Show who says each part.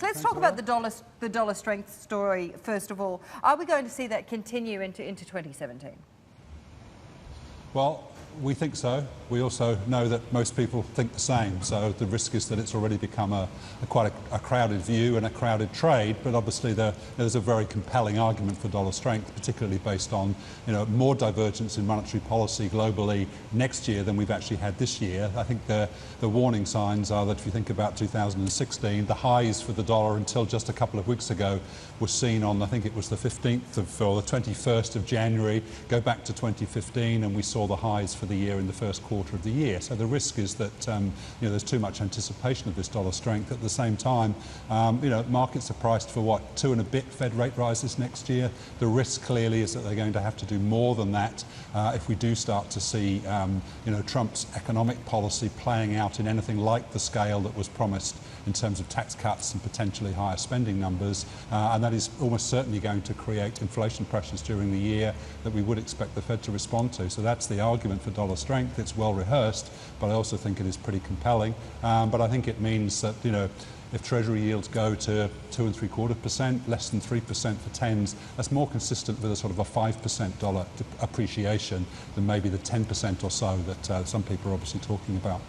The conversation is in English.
Speaker 1: Let's talk about the dollar strength story first of all. Are we going to see that continue into 2017?
Speaker 2: Well, we think so. We also know that most people think the same. So the risk is that it's already become quite a crowded view and a crowded trade. But obviously there's a very compelling argument for dollar strength, particularly based on more divergence in monetary policy globally next year than we've actually had this year. I think the warning signs are that if you think about 2016, the highs for the dollar until just a couple of weeks ago were seen on, I think it was the 15th or the 21st of January. Go back to 2015 and we saw the highs for the year in the first quarter of the year. So the risk is that there's too much anticipation of this dollar strength. At the same time, markets are priced for what, 2 and a bit Fed rate rises next year. The risk clearly is that they're going to have to do more than that if we do start to see Trump's economic policy playing out in anything like the scale that was promised in terms of tax cuts and potentially higher spending numbers, and that is almost certainly going to create inflation pressures during the year that we would expect the Fed to respond to. So that's the argument for dollar strength. It's well rehearsed, but I also think it is pretty compelling. But I think it means that if Treasury yields go to 2 3/4%, less than 3% for 10s, that's more consistent with a sort of a 5% dollar appreciation than maybe the 10% or so that some people are obviously talking about.